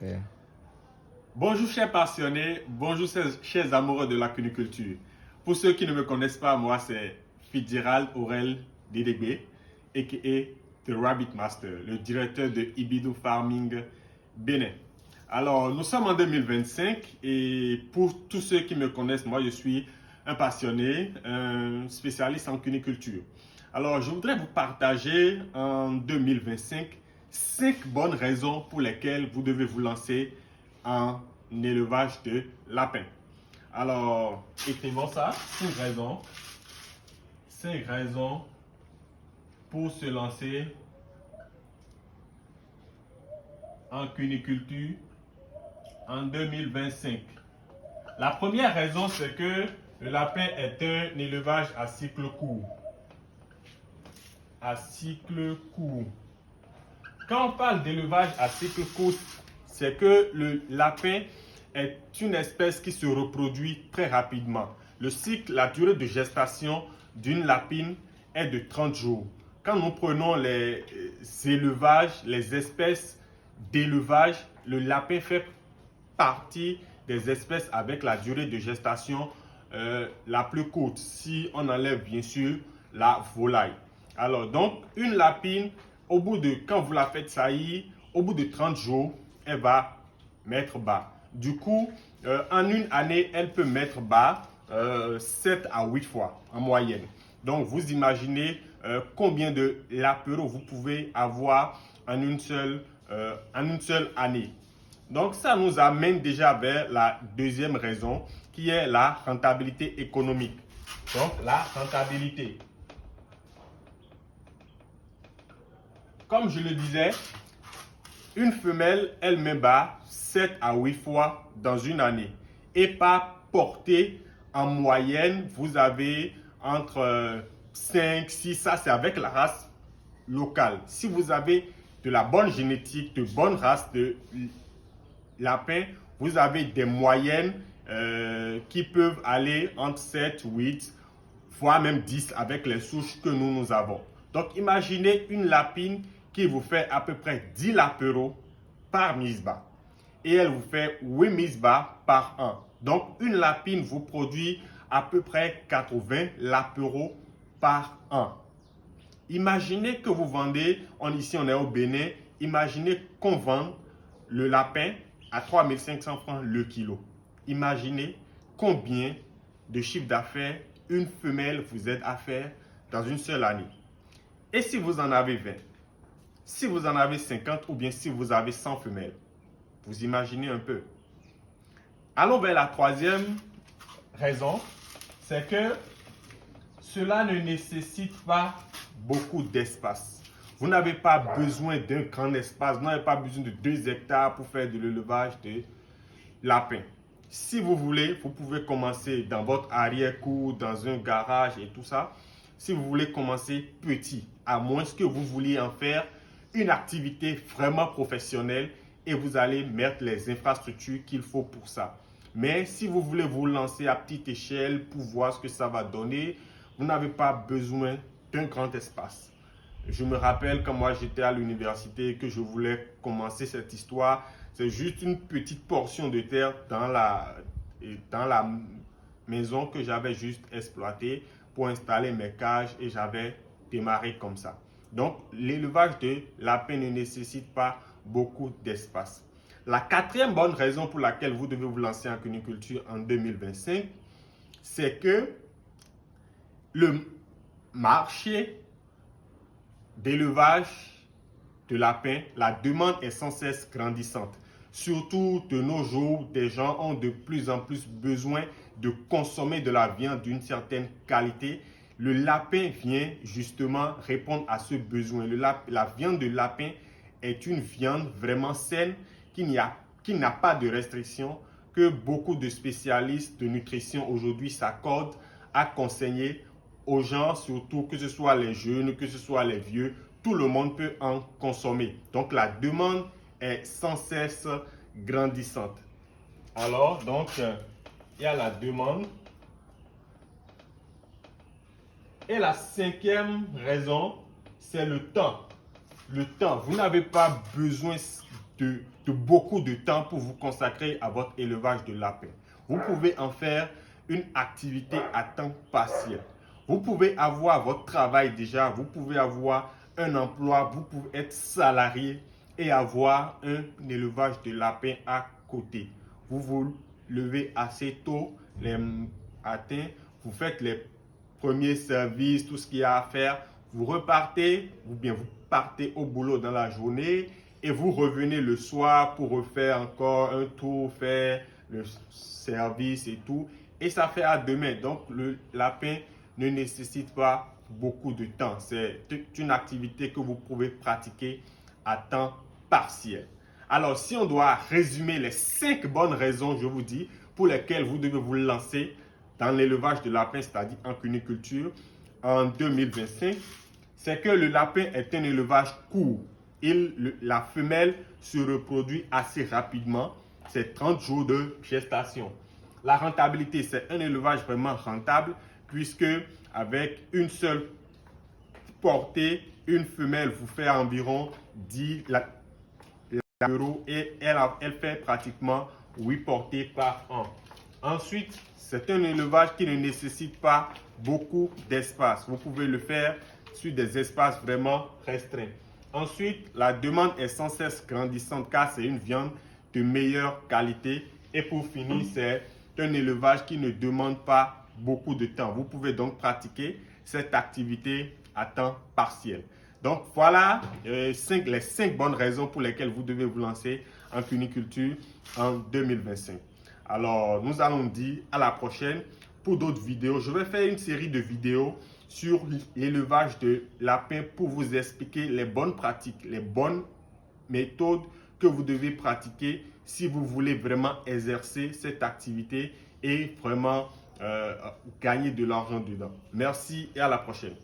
Super. Bonjour chers passionnés, bonjour chers amoureux de la cuniculture. Pour ceux qui ne me connaissent pas, moi c'est Fitzgerald Aurel Dedegbe, a.k.a. The Rabbit Master, le directeur de Ibido Farming Bénin. Alors, nous sommes en 2025 et pour tous ceux qui me connaissent, moi je suis un passionné, un spécialiste en cuniculture. Alors, je voudrais vous partager en 2025 5 bonnes raisons pour lesquelles vous devez vous lancer en élevage de lapins. Alors, écrivons ça, 5 raisons. 5 raisons pour se lancer en cuniculture en 2025. La première raison, c'est que le lapin est un élevage à cycle court. À cycle court. Quand on parle d'élevage à cycle court, c'est que le lapin est une espèce qui se reproduit très rapidement. Le cycle, la durée de gestation d'une lapine est de 30 jours. Quand nous prenons les élevages, les espèces d'élevage, le lapin fait partie des espèces avec la durée de gestation la plus courte, si on enlève bien sûr la volaille. Alors donc, une lapine, quand vous la faites saillir, au bout de 30 jours, elle va mettre bas. Du coup, en une année, elle peut mettre bas 7 à 8 fois en moyenne. Donc, vous imaginez combien de lapereaux vous pouvez avoir en une seule année. Donc, ça nous amène déjà vers la deuxième raison qui est la rentabilité économique. Donc, la rentabilité. Comme je le disais, une femelle, elle met bas 7 à 8 fois dans une année. Et par portée, en moyenne, vous avez entre 5, 6, ça c'est avec la race locale. Si vous avez de la bonne génétique, de bonnes races de lapins, vous avez des moyennes qui peuvent aller entre 7, 8, voire même 10 avec les souches que nous avons. Donc imaginez une lapine qui vous fait à peu près 10 lapereaux par mise-bas. Et elle vous fait 8 mise-bas par an. Donc une lapine vous produit à peu près 80 lapereaux par an. Imaginez que vous vendez, ici on est au Bénin, imaginez qu'on vend le lapin à 3500 francs le kilo. Imaginez combien de chiffre d'affaires une femelle vous aide à faire dans une seule année. Et si vous en avez 20, si vous en avez 50 ou bien si vous avez 100 femelles, vous imaginez un peu. Allons vers la troisième raison, c'est que cela ne nécessite pas beaucoup d'espace. Vous n'avez pas besoin d'un grand espace, vous n'avez pas besoin de 2 hectares pour faire de l'élevage de lapins. Si vous voulez, vous pouvez commencer dans votre arrière-cour, dans un garage et tout ça. Si vous voulez commencer petit, à moins que vous vouliez en faire une activité vraiment professionnelle et vous allez mettre les infrastructures qu'il faut pour ça. Mais si vous voulez vous lancer à petite échelle pour voir ce que ça va donner, vous n'avez pas besoin d'un grand espace. Je me rappelle quand moi j'étais à l'université que je voulais commencer cette histoire. C'est juste une petite portion de terre dans la maison que j'avais juste exploitée pour installer mes cages et j'avais démarré comme ça. Donc, l'élevage de lapins ne nécessite pas beaucoup d'espace. La quatrième bonne raison pour laquelle vous devez vous lancer en cuniculture en 2025, c'est que le marché d'élevage de lapins, la demande est sans cesse grandissante. Surtout de nos jours, des gens ont de plus en plus besoin de consommer de la viande d'une certaine qualité. Le lapin vient justement répondre à ce besoin. La viande de lapin est une viande vraiment saine qui n'a pas de restrictions, que beaucoup de spécialistes de nutrition aujourd'hui s'accordent à conseiller aux gens, surtout que ce soit les jeunes, que ce soit les vieux, tout le monde peut en consommer. Donc la demande est sans cesse grandissante. Alors, donc, il y a la demande. Et la cinquième raison, c'est le temps. Le temps. Vous n'avez pas besoin de beaucoup de temps pour vous consacrer à votre élevage de lapins. Vous pouvez en faire une activité à temps partiel. Vous pouvez avoir votre travail déjà, vous pouvez avoir un emploi, vous pouvez être salarié et avoir un élevage de lapins à côté. Vous vous levez assez tôt les matins, vous faites les premiers services, tout ce qu'il y a à faire, vous repartez ou bien vous partez au boulot dans la journée et vous revenez le soir pour refaire encore un tour, faire le service et tout. Et ça fait à demain. Donc, le lapin ne nécessite pas beaucoup de temps. C'est une activité que vous pouvez pratiquer à temps partiel. Alors, si on doit résumer les 5 bonnes raisons, je vous dis, pour lesquelles vous devez vous lancer dans l'élevage de lapins, c'est-à-dire en cuniculture, en 2025, c'est que le lapin est un élevage court. La femelle se reproduit assez rapidement. C'est 30 jours de gestation. La rentabilité, c'est un élevage vraiment rentable puisque avec une seule portée, une femelle vous fait environ 10 euros et elle fait pratiquement 8 portées par an. Ensuite, c'est un élevage qui ne nécessite pas beaucoup d'espace. Vous pouvez le faire sur des espaces vraiment restreints. Ensuite, la demande est sans cesse grandissante car c'est une viande de meilleure qualité. Et pour finir, c'est un élevage qui ne demande pas beaucoup de temps. Vous pouvez donc pratiquer cette activité à temps partiel. Donc voilà les 5 bonnes raisons pour lesquelles vous devez vous lancer en cuniculture en 2025. Alors, nous allons dire à la prochaine pour d'autres vidéos. Je vais faire une série de vidéos sur l'élevage de lapins pour vous expliquer les bonnes pratiques, les bonnes méthodes que vous devez pratiquer si vous voulez vraiment exercer cette activité et vraiment gagner de l'argent dedans. Merci et à la prochaine.